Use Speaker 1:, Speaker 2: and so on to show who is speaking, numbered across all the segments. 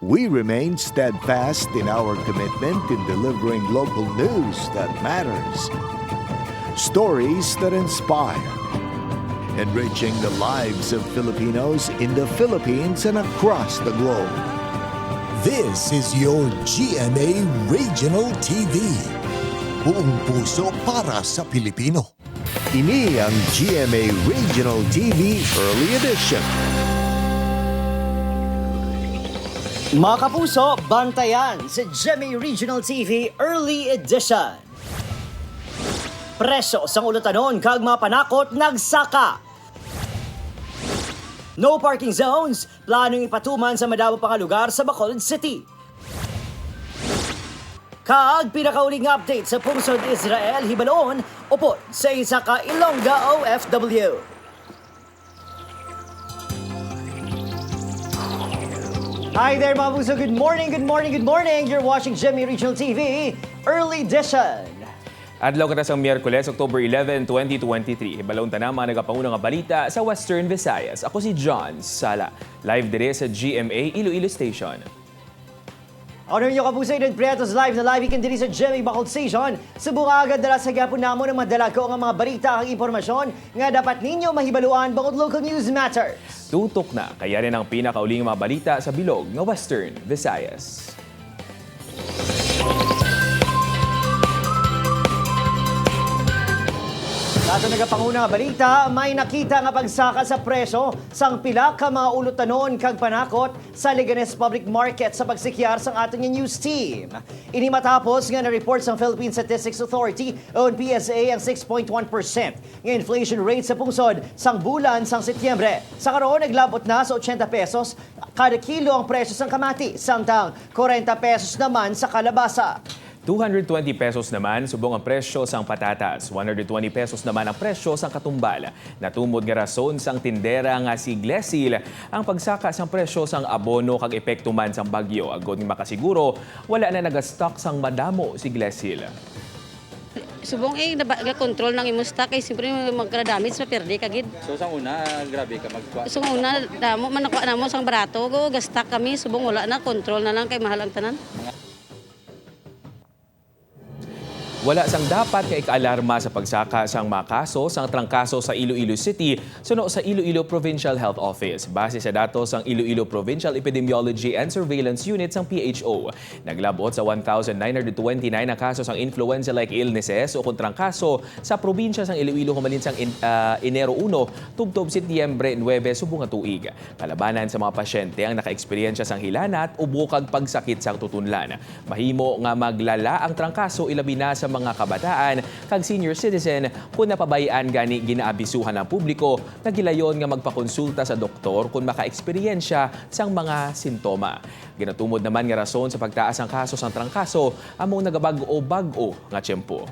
Speaker 1: We remain steadfast in our commitment in delivering local news that matters, stories that inspire, enriching the lives of Filipinos in the Philippines and across the globe.
Speaker 2: This is your GMA Regional TV. Buong puso para sa Pilipino.
Speaker 1: Ini ang GMA Regional TV Early Edition.
Speaker 3: Mga kapuso, bantayan sa GMA Regional TV Early Edition. Presyo sang ulutanon kag mga panakot nagsaka. No parking zones, planong ipatuman sa madamo pang lugar sa Bacolod City. Kag pinakauling update sa pungsod Israel, Hibaloon, upod sa isa ka Ilongga OFW. Hi there mga puso, good morning, good morning, good morning. You're watching GMA Regional TV Early Edition.
Speaker 4: Adlaw katas ang Miyerkules, October 11, 2023. Hibalong tanama nagapangunang nga balita sa Western Visayas. Ako si John Sala. Live dire sa GMA Iloilo Station.
Speaker 3: Ano nyo kapuso, Idon Prietos live na live ikan diri sa GMA Bacolod Station. Subunga agad dala sa gapon namo ng madala ko ang mga balita at impormasyon nga dapat ninyo mahibaluan bangod local news matters.
Speaker 4: Tutok na, kaya rin ang pinakauling mga balita sa bilog ng Western Visayas.
Speaker 3: Sa nagapanguna nga balita, may nakita nga pagsaka sa presyo sang pila ka mga ulutanon kag panakot sa Leganes Public Market sa pagsikyar sang ating news team. Ini matapos nga na-report sang Philippine Statistics Authority o PSA ang 6.1% nga inflation rate sa pungsod sang bulan sang Setyembre. Sa karon naglabot na sa 80 pesos kada kilo ang presyo sang kamati, samtang 40 pesos naman sa kalabasa.
Speaker 4: 220 pesos naman subong ang presyo sang patatas. 120 pesos naman ang presyo sang katumbal. Natumod nga rason sang tindera nga si Glesil ang pagsaka sang presyo sang abono kag epekto man sang bagyo. Agod nga makasiguro, wala na nagastock sang madamo si Glesil.
Speaker 5: Subong control ng imong stock kay siyempre magkradamage sa perde kagid.
Speaker 6: So sa una, grabe ka magkuha.
Speaker 5: So una damo man nakuha namo sang barato go gastak kami subong wala na control na lang kay mahal ang tanan.
Speaker 4: Wala sang dapat kay ikaalarma sa pagsaka sang mga kaso sang trangkaso sa Iloilo City suno sa Iloilo Provincial Health Office. Base sa datos sang Iloilo Provincial Epidemiology and Surveillance Unit sang PHO. Naglabot sa 1,929 na kaso sang influenza-like illnesses o kung trangkaso sa probinsya sang Iloilo humalin sang Enero 1 tubtob Setyembre 9 subong nga tuig. Kalabanan sa mga pasyente ang naka-eksperyensya sang hilanat o bukag pagsakit sang tutunlan. Mahimo nga maglala ang trangkaso ilabi na sa mga kabataan kag senior citizen kung napabayaan gani ginaabisuhan ng publiko na gilayon nga magpakonsulta sa doktor kung maka-eksperyensya sang mga sintoma. Ginatumod naman nga rason sa pagtaas ang kaso sang trangkaso among nagabag-o nga tiyempo.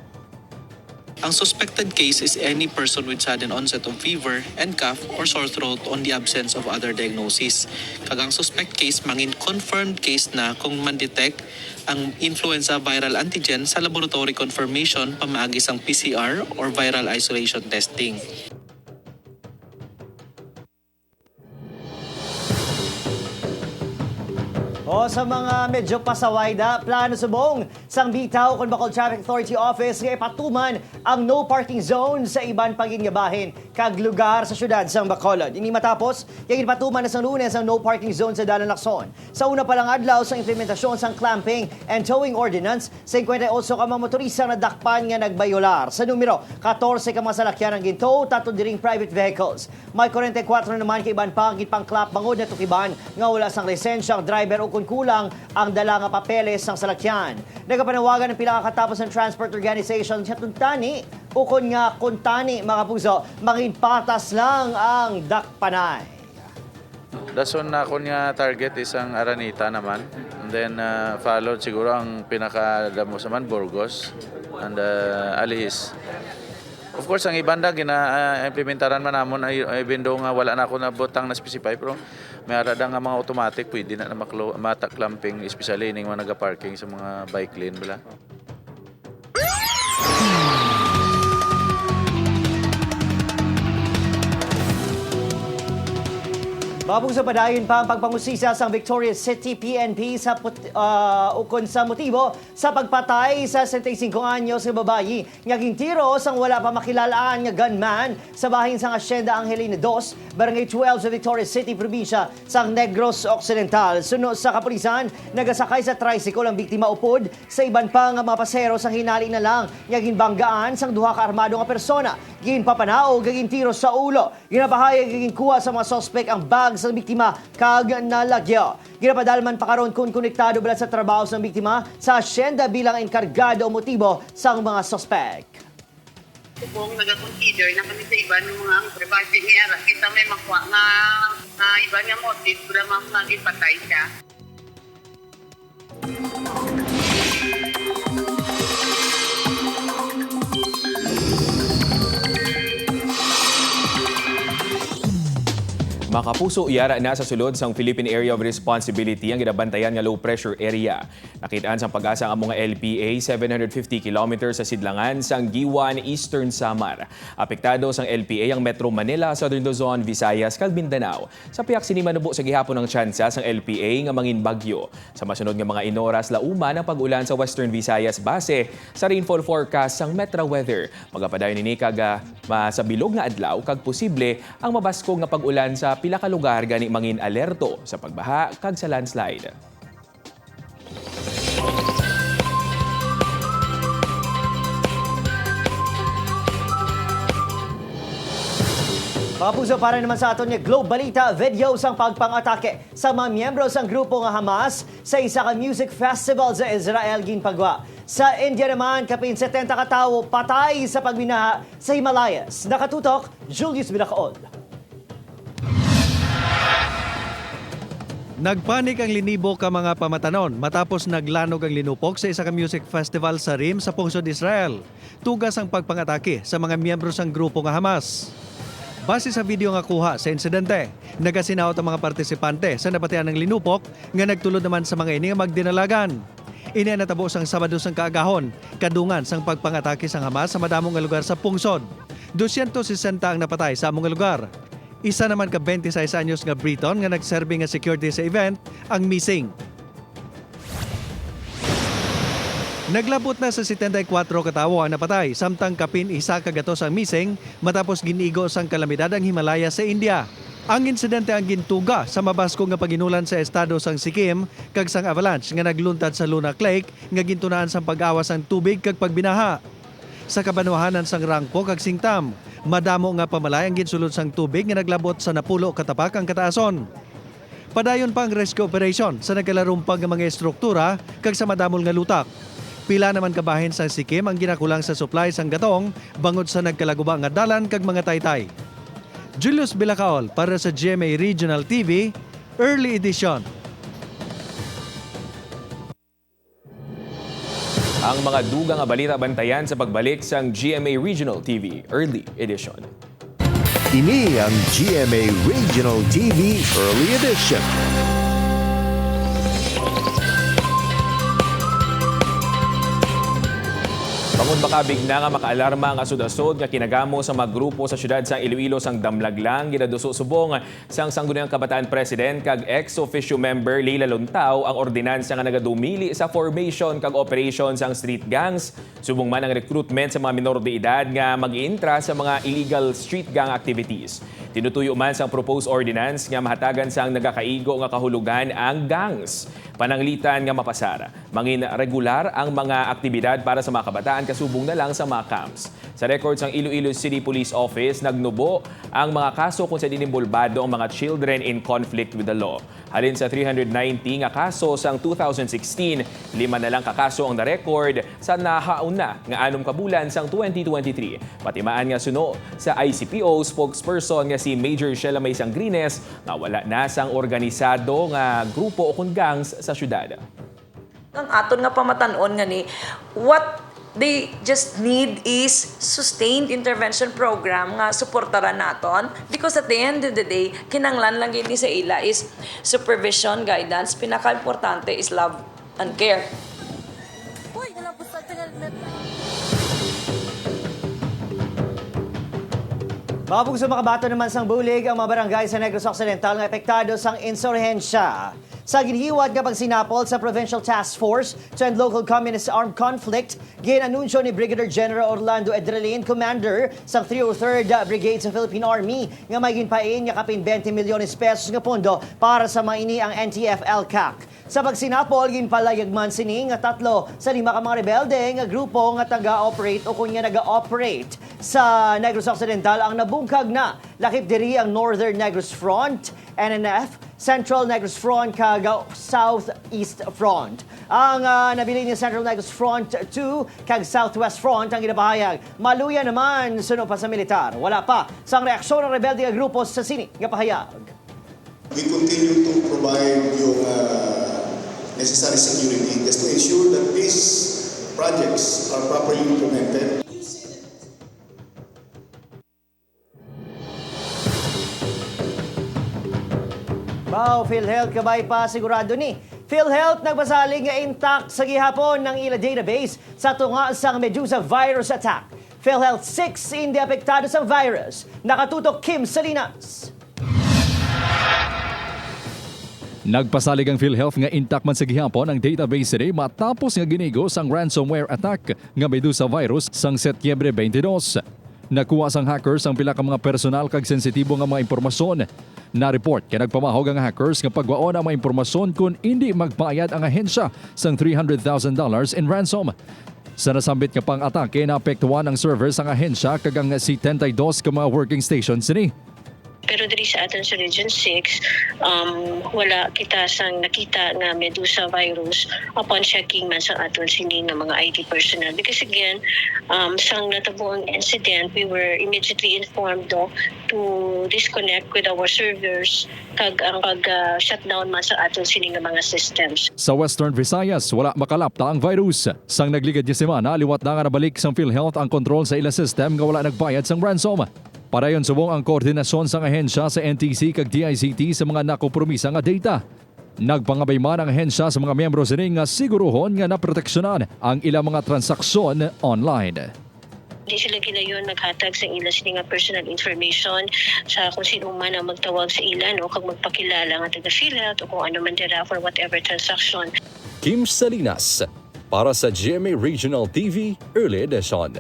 Speaker 7: Ang suspected case is any person with sudden onset of fever and cough or sore throat on the absence of other diagnosis. Kagang suspect case, mangin confirmed case na kung man-detect ang influenza viral antigen sa laboratory confirmation pamaagi sang PCR or viral isolation testing.
Speaker 3: O sa mga medyo pasaway na, plano subong sang bitaw kung Bacolod Traffic Authority Office nga ipatuman ang no parking zone sa iban pagingabahin kag lugar sa syudad sang Bacolod. Ini matapos, yung ipatuman na sang Lunes ang no parking zone sa Dalan Lacson. Sa una palang adlaw sa implementasyon sang clamping and towing ordinance, 58 ka mga motorista na dakpan nga nagbayolar. Sa numero, 14 ka mga salakyan ang gintow, 3 diring private vehicles. May 44 naman kay iban pang clap bangod na tukiban nga wala sang lisensya ang driver o kung kulang ang dala nga papeles ng salakyan. Nagapanawagan ng pinakakatapos ng transport organization sa tuntani o kun nga kuntani mga puso, mangin patas lang ang dakpanay.
Speaker 6: Dason na ako nga target isang Aranita naman. And then followed siguro ang pinakadamos naman Burgos and Alihis. Of course, ang ibanda gina-implementaran man namon ay even though nga wala na ako na butang na specify pero may arada nga mga automatic pwede na mata-clamping especially ning mga naga-parking sa mga bike lane bala.
Speaker 3: Mapuso padayon pa ang pagpangusisa sa Victoria City PNP sa ukon sa motibo sa pagpatay sa 75 anyos nga babayi nga gintiro sang wala pa makilalaan nga gunman sa bahin sang Hacienda Angelina 2, Barangay 12 sa Victoria City, probinsya sang Negros Occidental. Suno sa kapulisan, nagasakay sa tricycle ang biktima upod sa iban pa nga mga pasero sang hinali na lang nga ginbanggaan sang duha ka armado nga persona. Ginpapanao gagintiro sa ulo. Ginapahayag ginkuha sa mga sospek ang bag sa biktima kag nalagyo. Ginapadalman pa karon kung konektado bala sa trabaho sa biktima sa asyenda bilang enkargado o motibo sa mga sospek.
Speaker 8: Kung nag-consider na kami sa iba ng mga private niya, kita may makuha na iba niya motive para maging patay siya.
Speaker 4: Mga kapuso, iyara na sa sulod sang Philippine Area of Responsibility ang ginabantayan nga low pressure area. Nakitaan sang pag-asa ang mga LPA 750 kilometers sa sidlangan sang Giwan, Eastern Samar. Apektado sang LPA ang Metro Manila, Southern Luzon, Visayas, kag Mindanao. Sa piyak sini manubo sa gihapon ng tsansa sang LPA nga mangin bagyo. Sa masunod nga mga inoras lauman ang pag-ulan sa Western Visayas base sa rainfall forecast sang Metra Weather. Magapadayon ni kag sa bilog nga adlaw kag posible ang mabaskog nga pag-ulan sa pila ka lugar gani mangin alerto sa pagbaha kag sa landslide.
Speaker 3: Mga puso, para naman sa aton nga Globe Balita, video sang pagpang-atake sa mga miyembro sang grupo nga Hamas sa isa ka music festival sa Israel ginpagwa. Sa India naman, kapin 70 ka tawo patay sa pagminaha sa Himalayas. Nakatutok, Julius Bilacaol.
Speaker 9: Nagpanik ang linibo ka mga pamatanon matapos naglanog ang linupok sa isa ka music festival sa Rim sa pungsod Israel. Tugas ang pagpangatake sa mga miyembro sang grupo nga Hamas. Base sa video nga kuha sa insidente, nagasinaot ang mga partisipante sa nabatean ng linupok nga nagtulod naman sa mga ini nga magdinalagan. Ini ang natabo sang Sabado sang kaagahon, kadungan sang pagpangatake sang Hamas sa madamong nga lugar sa pungsod. 260 ang napatay sa among nga lugar. Isa naman ka 26 anyos nga Briton nga nagserbe nga security sa event ang missing. Naglabot na sa 74 katawo ang napatay, samtang kapin isa kagatos ang missing matapos ginigo sang kalamidad ang Himalaya sa India. Ang insidente ang gintuga sa mabasko nga paginulan sa estado sang Sikkim kag sang avalanche nga nagluntad sa Lunak Lake nga gintunaan sang pag-awas ang tubig kag pagbinaha. Sa kabanuahanan sang Rangpo kag Singtam, madamo nga pamalay ang ginsulod sang tubig nga naglabot sa napulo katapak ang kataason. Padayon pa ang rescue operation sa nagkalarumpag nga mga estruktura kag sa madamol nga lutak. Pila naman kabahin sa Sikkim ang ginakulang sa supply sang gatong bangod sa nagkalaguba nga dalan kag mga taytay. Julius Bilacaol para sa GMA Regional TV, Early Edition.
Speaker 4: Ang mga dugang nga balita bantayan sa pagbalik sang GMA Regional TV Early Edition.
Speaker 1: Ini ang GMA Regional TV Early Edition.
Speaker 4: Bangon makabig na nga makaalarma ang asod-asod nga kinagamo sa mga grupo sa syudad sang Iloilo sang Damlaglang ginaduso subong sang Sangguniang Kabataan President kag ex-officio member Leila Luntaw ang ordinansa nga nagadumili sa formation kag operation sang street gangs subong man ang recruitment sa mga minor de edad nga mag-iintra sa mga illegal street gang activities. Tinutuyo man sang proposed ordinance nga mahatagan sang nagakaigo nga kahulugan ang gangs. Pananglitan nga mapasara. Mangin regular ang mga aktibidad para sa mga kabataan kasubong na lang sa mga camps. Sa records ng Iloilo City Police Office, nagnubo ang mga kaso kung sa dinimbolbado ang mga children in conflict with the law. Halin sa 390 nga kaso sang 2016, 5 na lang kakaso ang na-record sa nahauna nga 6 kabulan sang 2023. Patimaan nga suno sa ICPO spokesperson nga si Major Sheila May Sangrines na wala na sang organisado nga grupo o kung gangs sa syudad.
Speaker 10: Ang aton nga pamatanon nga ni what they just need is sustained intervention program nga suportaran naton because at the end of the day kinanglan lang gini sa ila is supervision, guidance, pinaka-importante is love and care.
Speaker 3: Mabog sa makabato naman sang bulig ang mga barangay sa Negros Occidental nga epektado sang insurhensya. Sa ginhiwat kapag sinapol sa Provincial Task Force to End Local Communist Armed Conflict, ginanunsyo ni Brigadier General Orlando Edralin, Commander sa 303rd Brigade sa Philippine Army, nga may ginpain nga kapin 20 milyones pesos nga pondo para sa maini ang NTF-LCAC. Sa pagsinapol, ginpalayag man sini nga 3 sa 5 ka mga rebelde nga grupo nga taga-operate o kunya naga-operate sa Negros Occidental ang nabungkag na. Lakip diri ang Northern Negros Front, NNF, Central Negros Front kag Southeast Front. Ang nabili ni Central Negros Front 2 kag Southwest Front ang ginapahayag. Maluya naman suno pa sa militar. Wala pa sang reaksyon ng rebelde nga grupo sa sini nga pahayag.
Speaker 11: We continue to provide yung necessary security just to ensure that these projects are properly implemented.
Speaker 3: Bao, PhilHealth kabay pa sigurado ni. PhilHealth nagpasalig nga intact sa gihapon ng ila database sa tunga sang Medusa virus attack. PhilHealth 6 hindi apektado sa virus. Nakatutok Kim Salinas.
Speaker 12: Nagpasalig ang PhilHealth nga intact man sa gihapon ang database ni matapos nga ginigos ang ransomware attack nga Medusa virus sang Setyembre 22. Nakuha sang hackers ang pila ka mga personal kag sensitibo nga mga impormasyon. Na-report kay nagpamahog ang hackers nga pagwaon ang mga impormasyon kung hindi magbayad ang ahensya sang $300,000 in ransom. Sa nasambit nga pang-atake, naapektuhan ang servers ang ahensya kag ang 72 ka mga working stations ni.
Speaker 13: Pero diri sa aton sa Region 6, wala kita sang nakita na Medusa virus upon checking man sa aton sini nga mga IT personnel. Because again, sang natabuang incident, we were immediately informed to disconnect with our servers kag ang pag-shutdown man sa aton sini nga mga systems.
Speaker 12: Sa Western Visayas, wala makalapta ang virus. Sang nagligad niya semana, liwat na nga nabalik sang PhilHealth ang control sa ila system nga wala nagbayad sang ransom. Padayon subong ang koordinasyon sang ahensya sa NTC kag DICT sa mga nakompromisa nga data. Nagpangabay man ang ahensya sa mga miyembro sini nga siguruhon nga naproteksyonan ang ilang mga transaksyon online.
Speaker 13: Di sila gilayon naghatag sa ila sini nga personal information sa kung sino man ang magtawag sa ila no kag magpakilala nga taga PhilHealth o kung ano man dira for whatever transaction.
Speaker 12: Kim Salinas para sa GMA Regional TV Early Edition.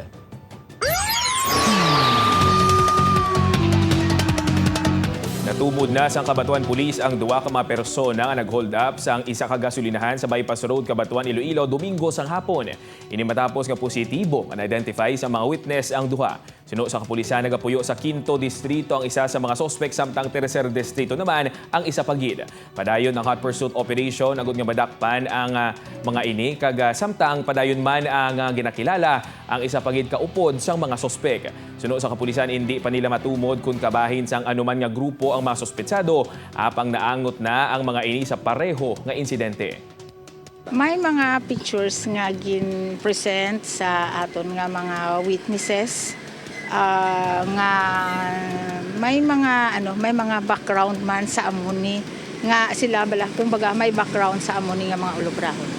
Speaker 4: Natumod na sang Kabatuan Police ang 2 ka mga persona nga nag-hold up sang isa ka gasolinahan sa Bypass Road, Kabatuan, Iloilo, Domingo sang hapon. Ini matapos nga positibo nga na-identify sa mga witness ang duha. Sino sa kapulisan nagapuyo sa 5th Distrito ang isa sa mga sospek samtang 3rd Distrito naman ang isa pagid. Padayon ang hot pursuit operation agud nga madakpan ang mga ini kag samtang padayon man ang ginakilala ang isa pagid kaupod sang mga sospek. Sino sa kapulisan hindi pa nila matumod kung kabahin sang anuman nga grupo ang mga sospetsado apang naangot na ang mga ini sa pareho nga insidente.
Speaker 14: May mga pictures nga gin-present sa aton nga mga witnesses nga may mga background man sa amuni nga sila bala kumbaga may background sa amuni nga mga ulubrahon.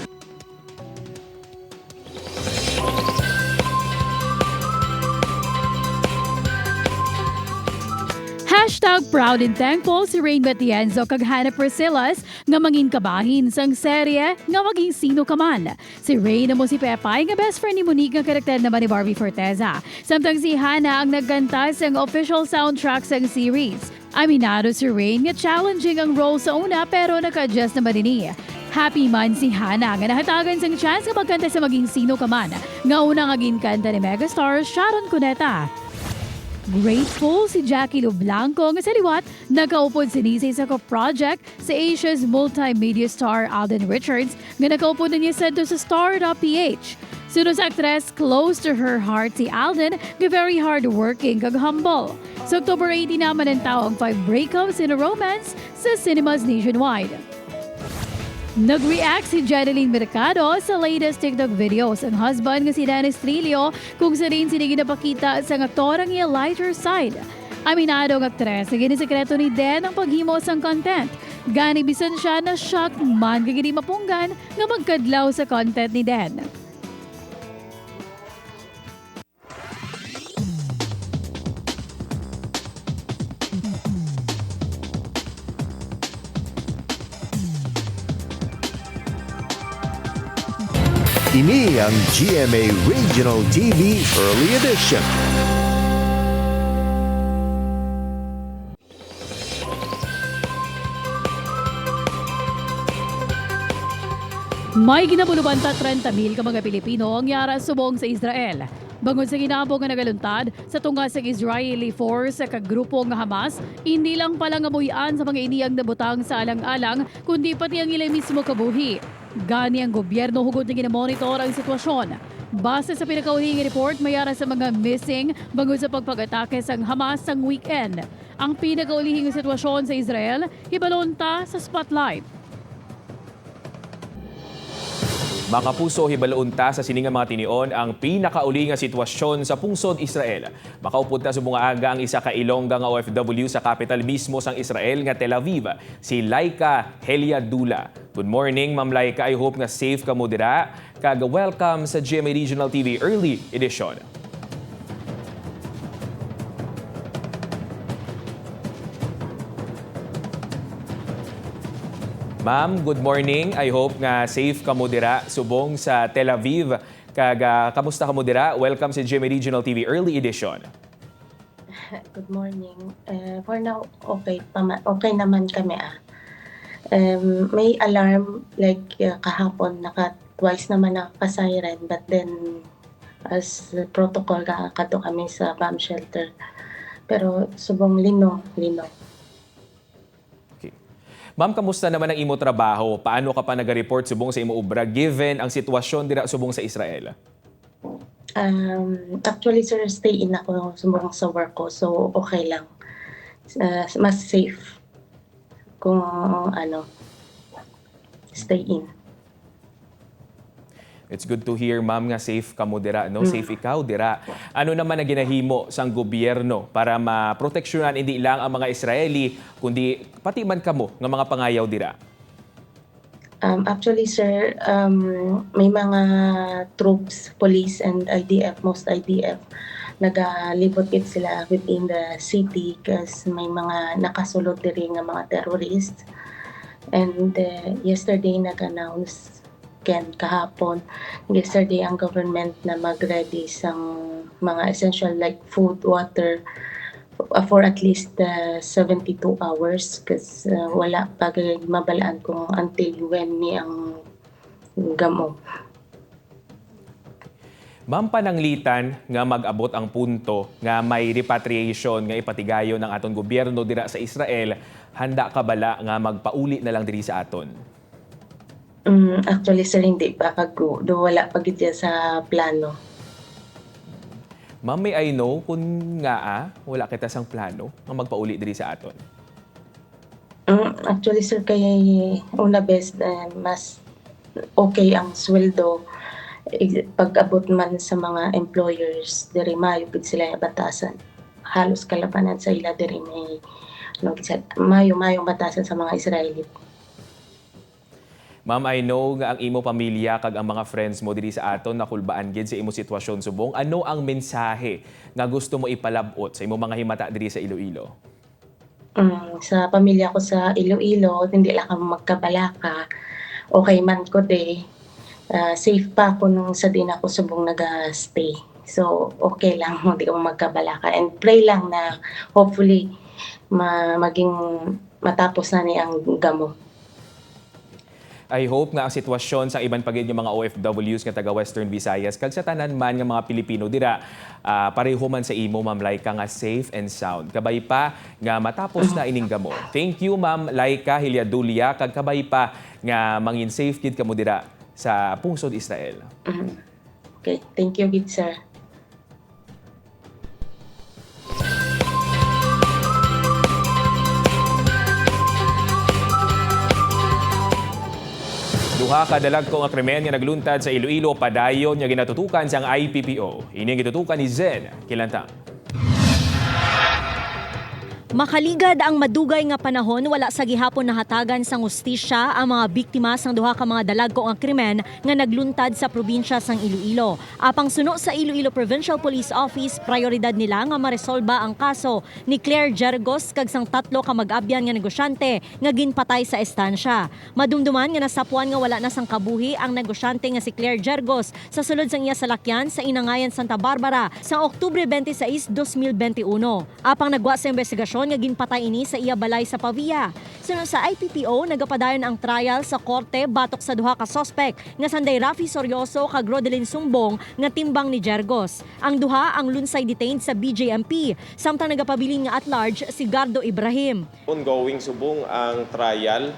Speaker 15: #Proud and thankful si Rain Matienzo kag Hannah Priscilas nga mangin kabahin sang serye nga maging sino ka man. Si Rain na mo si Pepay nga best friend ni Monique nga karakter naman ni Barbie Forteza. Samtang si Hannah ang nagkanta sang official soundtrack sang series. Aminado si Rain nga challenging ang role sa una pero naka-adjust naman din niya. Happy man si Hannah nga nahatagan sang chance nga magkanta sa maging sino ka man. Nga una nga ginkanta ni megastar Sharon Cuneta. Grateful si Jackie Lu Blanco nga sa liwat nakaupod sinisay sa project sa Asia's multimedia star Alden Richards nga nakaupod na niya sa Star.ph. Sino sa actress close to her heart si Alden nga very hardworking kag humble. Sa October 18 naman ang taong 5 breakups in a romance sa cinemas nationwide. Nag-react si Jeneline Mercado sa latest TikTok videos. Ang husband nga si Dennis Trillo kung sa rin sila ginapakita sa aktorang niya lighter side. Aminado ng aktres na ginisekreto ni Den ang paghimo sang content. Gani bisan siya na shock man kagini mapunggan nga magkadlaw sa content ni Den.
Speaker 1: Ini ang GMA Regional TV Early Edition.
Speaker 15: May ginabulubanta 30,000 ka mga Pilipino ang yara subong sa Israel. Bangod sa ginabo nga nagaluntad sa tunga sa Israeli force sa kagrupo nga Hamas, hindi lang pala ngabuhian sa mga iniyang nabutang sa alang-alang, kundi pati ang ilay mismo kabuhi. Gani ang gobyerno hugod na ginamonitor ang sitwasyon. Base sa pinakauhing report, mayara sa mga missing bangod sa pagpag-atake sa Hamas sang weekend. Ang pinakaulihing sitwasyon sa Israel, hibalonta sa Spotlight.
Speaker 4: Mga kapuso, hibalaunta sa siningang mga tinion ang pinakauli nga sitwasyon sa pungsod Israel. Makaupunta sa mga aga ang isa ka Ilongga nga OFW sa capital mismo sang Israel nga Tel Aviv, si Laika Heliadula. Good morning, Ma'am Laika. I hope nga safe ka mo dira. Welcome sa GMA Regional TV Early Edition. Ma'am, good morning. I hope nga safe ka mo dira subong sa Tel Aviv. Kamusta ka mo dira? Welcome sa GMA Regional TV Early Edition.
Speaker 16: Good morning. For now, okay naman kami . May alarm like kahapon twice naman nakaka-siren, but then as protocol kato kami sa bomb shelter. Pero subong lino.
Speaker 4: Ma'am, kamusta naman ang imo trabaho? Paano ka pa nag-report subong sa imo obra given ang sitwasyon dira subong sa Israel?
Speaker 16: Actually, sir, stay in ako subong sa work ko. So, okay lang. Mas safe kung stay in.
Speaker 4: It's good to hear, ma'am, nga safe ka mo dira, no? Safe ikaw dira. Ano naman ang ginahimo sang gobyerno para maproteksyonan hindi lang ang mga Israeli, kundi pati man kamo nga mga pangayaw dira?
Speaker 16: Actually, sir, may mga troops, police and IDF, most IDF, nagalibot sila within the city kasi may mga nakasulod diri nga mga terrorists. And yesterday nag-announce kahapon, yesterday ang government na mag-ready sang mga essential like food, water for at least 72 hours kasi wala pa mabalaan kung until when ni ang gamo.
Speaker 4: Ma'am, pananglitan nga mag-abot ang punto nga may repatriation nga ipatigayon ng aton gobyerno dira sa Israel, handa ka bala nga magpauli na lang diri sa aton?
Speaker 16: Actually, sir, hindi pa wala pa gid sa plano.
Speaker 4: Ma'am, may I know kung nga wala kita sang plano nga magpauli diri sa aton?
Speaker 16: Actually, sir, kay una best mas okay ang sweldo pag-abot man sa mga employers diri mayo gid sila batasan. Halos kalabanan sa ila diri may mayo batasan sa mga Israeli.
Speaker 4: Ma'am, I know nga ang imo pamilya kag ang mga friends mo diri sa aton nakulbaan gid sa imo sitwasyon subong. Ano ang mensahe nga gusto mo ipalabot sa imo mga himata diri sa Iloilo?
Speaker 16: Sa pamilya ko sa Iloilo, hindi lang kami magkabalaka. Okay man ko safe pa ako nung sa din ako subong nag-stay. So, okay lang, hindi ko magkabalaka. And pray lang na hopefully maging matapos na ni ang gamo.
Speaker 4: I hope nga ang sitwasyon sa iban pagid yung mga OFWs nga taga Western Visayas kag sa tanan man nga mga Pilipino dira pareho man sa imo, Ma'am Laika, nga safe and sound. Kabay pa nga matapos na ining gamo. Thank you, Ma'am Laika Heliadula, kag kabay pa nga mangin safe gid kamo dira sa pungsod Israel.
Speaker 16: Okay, thank you gid, sir.
Speaker 4: Duha ka dalagko nga krimen nga nagluntad sa Iloilo padayon nga ginatutukan sang IPPO. Ini ang gitutukan ni Zen Kilantang.
Speaker 17: Makaligad ang madugay nga panahon wala sa gihapon nahatagan sang hustisya ang mga biktima sang duha ka mga dalagko nga krimen nga nagluntad sa probinsya sang Iloilo. Apang suno sa Iloilo Provincial Police Office, prioridad nila nga maresolba ang kaso ni Claire Jergos kag sang 3 ka mag-abyan nga negosyante nga ginpatay sa estansya. Madumduman nga nasapuan nga wala na sang kabuhi ang negosyante nga si Claire Jergos sa sulod sang iya salakyan sa Inangayan, Santa Barbara sa Oktubre 26, 2021. Apang nagwa sa investigasyon nga ginpatay ini sa iya balay sa Pavia. Sunod sa IPPO, nagapadayon ang trial sa korte batok sa duha ka sospek nga sanday Rafi Soryoso kag Rodelyn Sumbong nga timbang ni Jergos. Ang duha ang lunsay detained sa BJMP, samtang nagapabilin nga at large si Gardo Ibrahim.
Speaker 18: Ongoing subong ang trial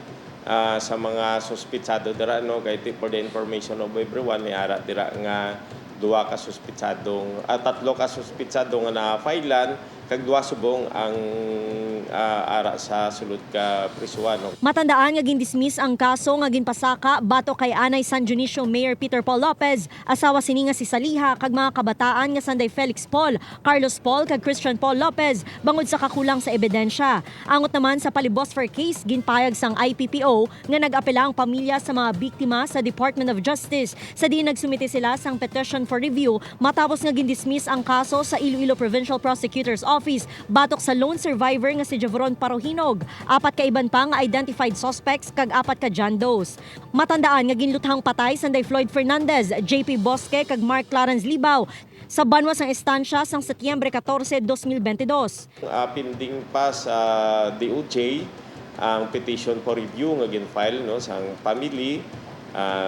Speaker 18: sa mga suspitsado dira, no, kay for the information of everyone, ni ara dira nga duha ka suspitsadong 3 ka suspitsado nga na-filean kag duha subong ang ara sa sulod ka prisuan. No?
Speaker 17: Matandaan nga gindismiss ang kaso nga ginpasaka bato kay Anay San Dionisio Mayor Peter Paul Lopez, asawa sini nga si Saliha kag mga kabataan nga sanday Felix Paul, Carlos Paul kag Christian Paul Lopez bangod sa kakulang sa ebidensya. Angot naman sa palibosfer case, ginpayag sang IPPO nga nag-apela ang pamilya sa mga biktima sa Department of Justice sa di nagsumite sila sang petition for review matapos nga gindismiss ang kaso sa Iloilo Provincial Prosecutor's Office batok sa lone survivor nga si Javron Parohinog. 4 ka iban pa nga identified suspects kag 4 ka John Does. Matandaan nga ginluthang patay sanday Floyd Fernandez, JP Bosque kag Mark Clarence Libao sa banwas ang estansya sang Setyembre 14, 2022.
Speaker 18: Pending pa sa DOJ ang petition for review nga gin-file, no, sang family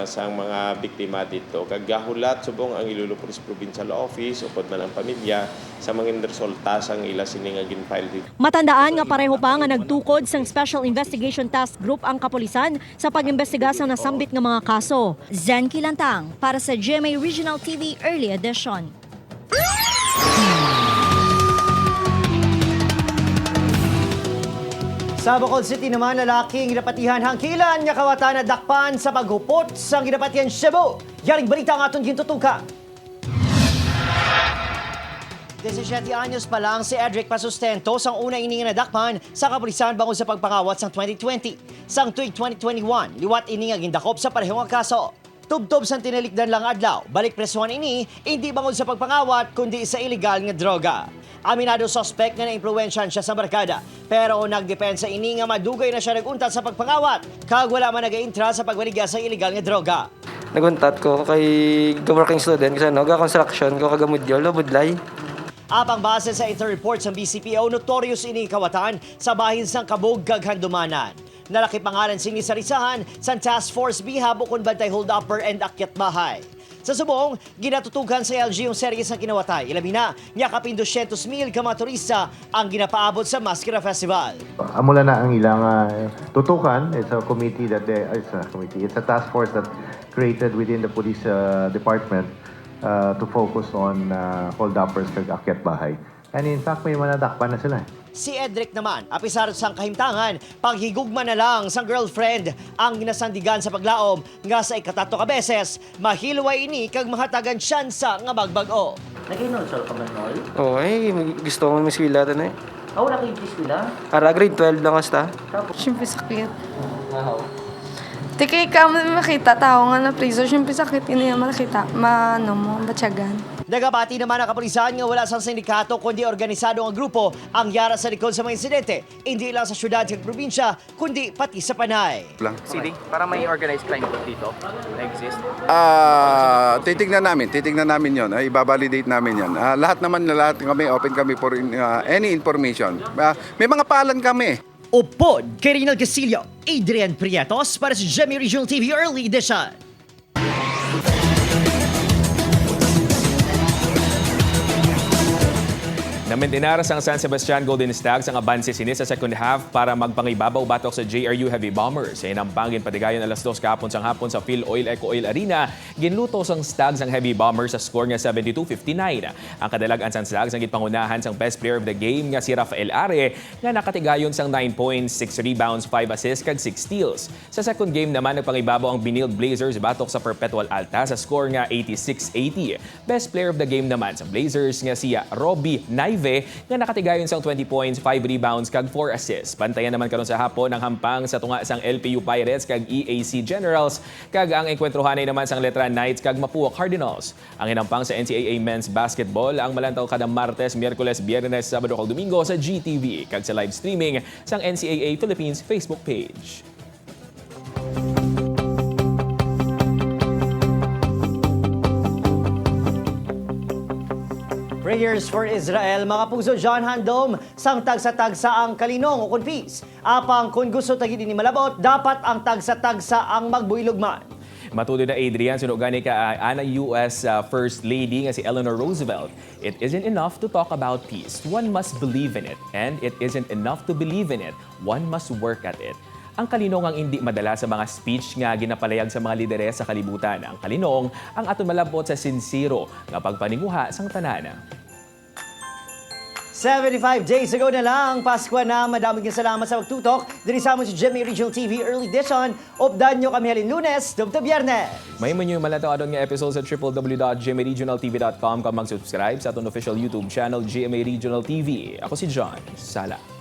Speaker 18: sa mga biktima dito. Kagahulat subong ang Iloilo Police Provincial Office upod man ang pamilya sa mga resulta sang ila sini nga gin-file dito.
Speaker 17: Matandaan nga pareho pa nga nagtukod sang Special Investigation Task Group ang kapulisan sa pag-imbestiga sa nasambit nga mga kaso. Zen Kilantang para sa GMA Regional TV Early Edition.
Speaker 3: Sa Bacolod City naman, lalaking ginapatihan hangkilan nga kawatan na dakpan sa paghupot sa ginapatihan Cebu. Yaring balita ang aton gintutukan. 17 anyos pa lang si Edric Pasustento sang una ining nadakpan sa kapulisan bangod sa pagpangawat sang 2020. Sang tuig 2021, liwat ini nga gindakop sa parehong kaso. Tubtob sang tinalikdan lang adlaw, balik presuhan ini, hindi bangod sa pagpangawat kundi sa illegal nga droga. Aminado suspect nga na-impluwensyahan siya sa barkada, pero nagdepensa ini nga madugay na siya naguntat sa pagpangawat, kag wala man nag-intra sa pagwaligya sa illegal nga droga.
Speaker 19: Naguntat ko kay working student kasi construction ko kagamudyo, budlay.
Speaker 3: Apang base sa inter-report sa BCPO, notorious ini kawatan sa bahin sang Kabog kag Handumanan. Nalaki pangalan sini sa risahan sa Task Force Bihab ukon bantay hold-upper and akyat bahay. Sa subong, ginatutugan sa LG yung series ng kinawatay. Ilabi na, kapin 200,000 ka mga turista ang ginapaabot sa Maskira Festival.
Speaker 20: Amula na ang ilang tutukan. It's a committee it's a task force that created within the police department to focus on hold-uppers kag akyat bahay. And in fact, may manadakpan na sila.
Speaker 3: Si Edric naman, apisar sang kahimtangan, paghigugma na lang sang girlfriend ang ginasandigan sa paglaom nga sa ikatato ka beses, mahilway ini kag mahatagan siyansa nga magbag-o.
Speaker 19: Nag-inonsol ka man, Noy? Oo, gusto ko mag-eskwela ito na eh.
Speaker 21: Wala kayo eskwela?
Speaker 19: Grade 12 lang hasta.
Speaker 22: Siyempre sakit. Tiki ka mo makita, tao nga na priso, siyempre sakit, hindi naman makita, batyagan.
Speaker 3: Nagabati naman ang kapulisan nga wala sa sindikato kundi organisado ang grupo ang yara sa likod sa mga insidente, hindi lang sa syudad at probinsya, kundi pati sa Panay.
Speaker 23: CD, para may organized crime dito na-exist?
Speaker 24: Titignan namin yon. Ibabalidate namin yan. Lahat kami, open kami for any information. May mga paalan kami.
Speaker 3: Upod kay Rinal Castillo, Adrian Prietos para sa GMA Regional TV Early Edition.
Speaker 4: Namentinaras ang San Sebastian Golden Stags ang abanse sini sa second half para magpangibabaw batok sa JRU Heavy Bombers. Sa inampangin patigayon alas 2 kahapon sang hapon sa Phil Oil Eco Oil Arena, ginluto sang Stags ang Heavy Bombers sa score nga 72-59. Ang kadalagan sang Stags ang gipangunahan sang best player of the game nga si Rafael Are nga nakatigayon sang 9 points, 6 rebounds, 5 assists kag 6 steals. Sa second game naman nagpangibabaw ang Benilde Blazers batok sa Perpetual Alta sa score nga 86-80. Best player of the game naman sa Blazers nga si Robbie Nay nga nakatigayon sang 20 points, 5 rebounds kag 4 assists. Bantayan naman karon sa hapon ang hampang sa tunga sang LPU Pirates kag EAC Generals kag ang enkwentrohanay naman sang Letra Knights kag Mapua Cardinals. Ang hinampang sa NCAA Men's Basketball ang malantaw kada Martes, Miyerkules, Biyernes, Sabado kag Domingo sa GTV kag sa live streaming sang NCAA Philippines Facebook page.
Speaker 3: Prayers for Israel, mga puso, John Handom, sang tagsa-tagsa ang kalinong o kunpis. Apang kung gusto tagid ni malabot, dapat ang tagsa-tagsa ang magbuylugman.
Speaker 4: Matuloy na Adrian, sinugani ka ana US First Lady nga si Eleanor Roosevelt. It isn't enough to talk about peace. One must believe in it. And it isn't enough to believe in it. One must work at it. Ang kalinong ang hindi madala sa mga speech nga ginapalayag sa mga lideres sa kalibutan. Ang kalinong ang aton malabot sa sinsiro nga pagpaninguha sang tanana.
Speaker 3: 75 days ago na lang, Pasko na. Madaming salamat sa pagtutok. Diri sa amon si GMA Regional TV Early Edition. Updan nyo kami halin Lunes, dub to Biyernes.
Speaker 4: May manyo malataw adon nga episode sa www.gmaregionaltv.com kung mag-subscribe sa aton official YouTube channel GMA Regional TV. Ako si John Sala.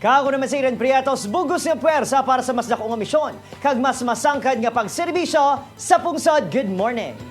Speaker 3: Kako naman sa Iren Priatos, bugos nga puwersa para sa mas dakong misyon. Kag mas masangkad nga pagserbisyo sa pungsod. Good morning.